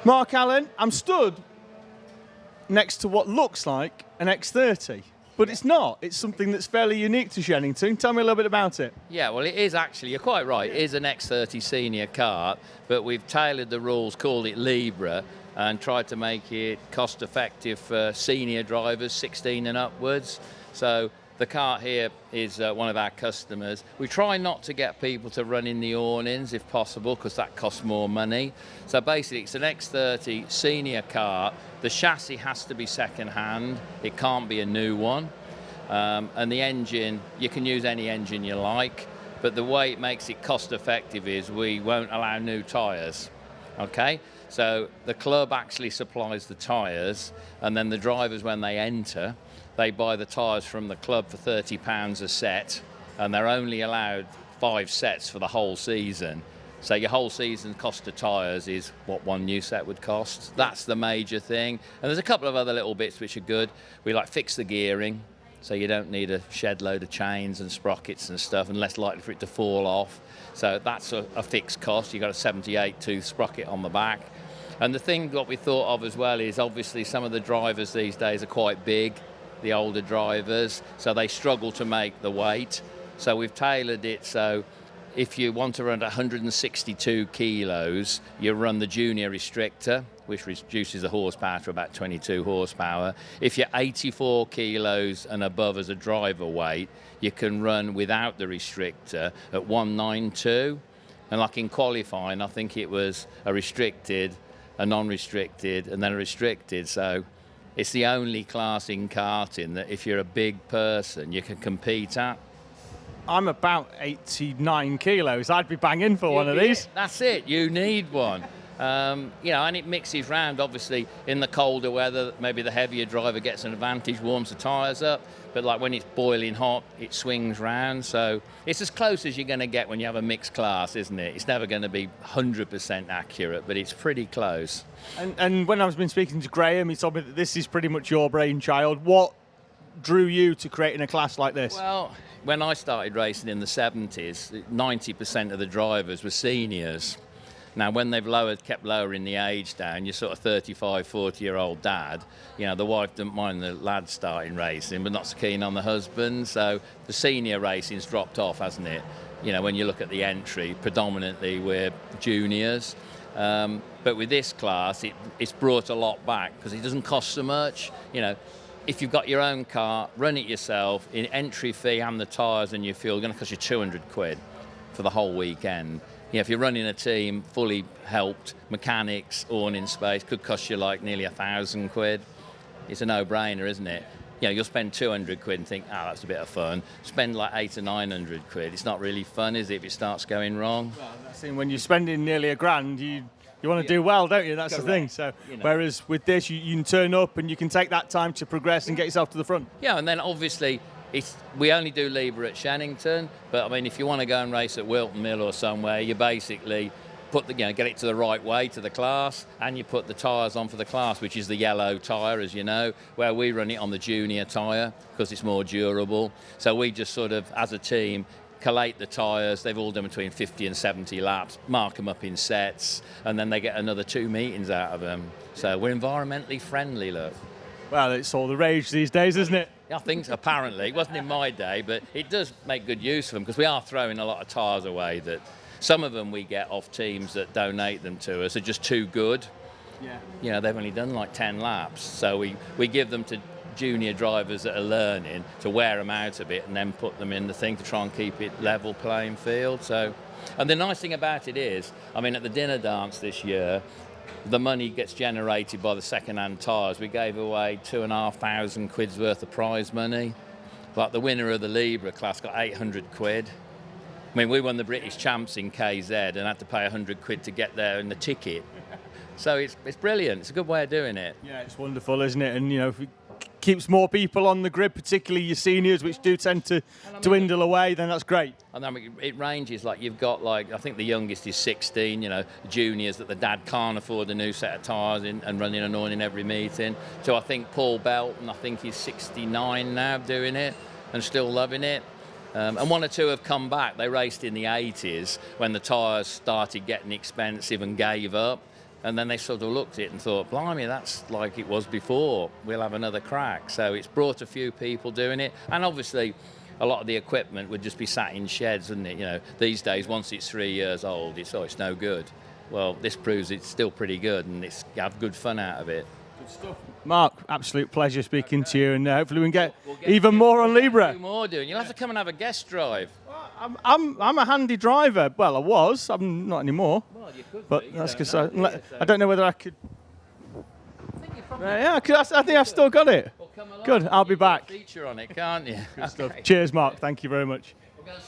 Mark Allen, I'm stood next to what looks like an X30, but it's not. It's something that's fairly unique to Shenington. Tell me a little bit about it. Yeah, well, it is actually, you're quite right, it is an X30 senior kart, but we've tailored the rules, called it Libre, and tried to make it cost effective for senior drivers, 16 and upwards. So the kart here is one of our customers. We try not to get people to run in the awnings if possible, because that costs more money. So basically it's an X30 senior kart. The chassis has to be second hand, it can't be a new one. And the engine, you can use any engine you like, but the way it makes it cost effective is we won't allow new tyres. Okay, so the club actually supplies the tyres, and then the drivers, when they enter, they buy the tyres from the club for £30 a set, and they're only allowed 5 sets for the whole season. So your whole season cost of tyres is what one new set would cost. That's the major thing. And there's a couple of other little bits which are good. We fix the gearing, so you don't need a shed load of chains and sprockets and stuff, and less likely for it to fall off. So that's a fixed cost. You've got a 78 tooth sprocket on the back. And the thing what we thought of as well is obviously some of the drivers these days are quite big, the older drivers, so they struggle to make the weight. So we've tailored it so if you want to run at 162 kilos, you run the junior restrictor, which reduces the horsepower to about 22 horsepower. If you're 84 kilos and above as a driver weight, you can run without the restrictor at 192. And like in qualifying, I think it was a restricted, a non-restricted, and then a restricted. So it's the only class in karting that if you're a big person, you can compete at. I'm about 89 kilos. I'd be banging for one of these. That's it. You need one. And it mixes round. Obviously, in the colder weather, maybe the heavier driver gets an advantage, warms the tyres up. But like when it's boiling hot, it swings round. So it's as close as you're going to get when you have a mixed class, isn't it? It's never going to be 100% accurate, but it's pretty close. And when I've been speaking to Graham, he told me that this is pretty much your brainchild. What drew you to creating a class like this? Well, when I started racing in the 70s, 90% of the drivers were seniors. Now, when they've kept lowering the age down, you're sort of 35, 40-year-old dad. The wife doesn't mind the lad starting racing, but not so keen on the husband. So the senior racing's dropped off, hasn't it? When you look at the entry, predominantly we're juniors. But with this class, it's brought a lot back because it doesn't cost so much. If you've got your own car, run it yourself, in entry fee and the tyres and your fuel, going to cost you 200 quid for the whole weekend. If you're running a team, fully helped, mechanics, awning space, could cost you nearly 1,000 quid. It's a no-brainer, isn't it? You'll spend 200 quid and think, that's a bit of fun. Spend 800 or 900 quid. It's not really fun, is it, if it starts going wrong? Well, that's it. When you're spending nearly £1,000, you want to do well, don't you? That's Correct. The thing. So, whereas with this, you can turn up and you can take that time to progress and get yourself to the front. Yeah, and then obviously we only do Libre at Shenington, but if you want to go and race at Wilton Mill or somewhere, you basically get it to the right way to the class, and you put the tyres on for the class, which is the yellow tyre, as you know, where we run it on the junior tyre because it's more durable. So we just sort of, as a team, collate the tyres. They've all done between 50 and 70 laps, mark them up in sets, and then they get another 2 meetings out of them. So we're environmentally friendly, look. Well, it's all the rage these days, isn't it? I think so, apparently. It wasn't in my day, but it does make good use of them because we are throwing a lot of tyres away that some of them we get off teams that donate them to us are just too good. Yeah. They've only done 10 laps. So we give them to junior drivers that are learning to wear them out a bit and then put them in the thing to try and keep it level playing field. So, and the nice thing about it is, at the dinner dance this year, the money gets generated by the second-hand tyres. We gave away 2,500 quid's worth of prize money. The winner of the Libre class got 800 quid. We won the British champs in KZ and had to pay 100 quid to get there in the ticket. So it's brilliant. It's a good way of doing it. Yeah, it's wonderful, isn't it? And, if it keeps more people on the grid, particularly your seniors, which do tend to dwindle away, then that's great. And it ranges. You've got, I think the youngest is 16, juniors that the dad can't afford a new set of tyres and running an awning every meeting. So I think Paul Belton, I think he's 69 now doing it and still loving it. And one or two have come back. They raced in the 80s when the tyres started getting expensive and gave up. And then they sort of looked at it and thought, blimey, that's like it was before. We'll have another crack. So it's brought a few people doing it. And obviously, a lot of the equipment would just be sat in sheds, wouldn't it? You know, these days, once it's 3 years old, it's no good. Well, this proves it's still pretty good, and it's have good fun out of it. Good stuff. Mark, absolute pleasure speaking to you, and hopefully we can get even more on Libre. More doing. You'll have to come and have a guest drive. I'm a handy driver. Well, I was. I'm not anymore. Well, you could But be. that's because I don't know whether I could. think you're probably Yeah, 'cause I think I've still got it. Well, come along. Good, I'll be You can back. Feature on it, can't you? Good stuff. Cheers, Mark. Thank you very much. We're going to see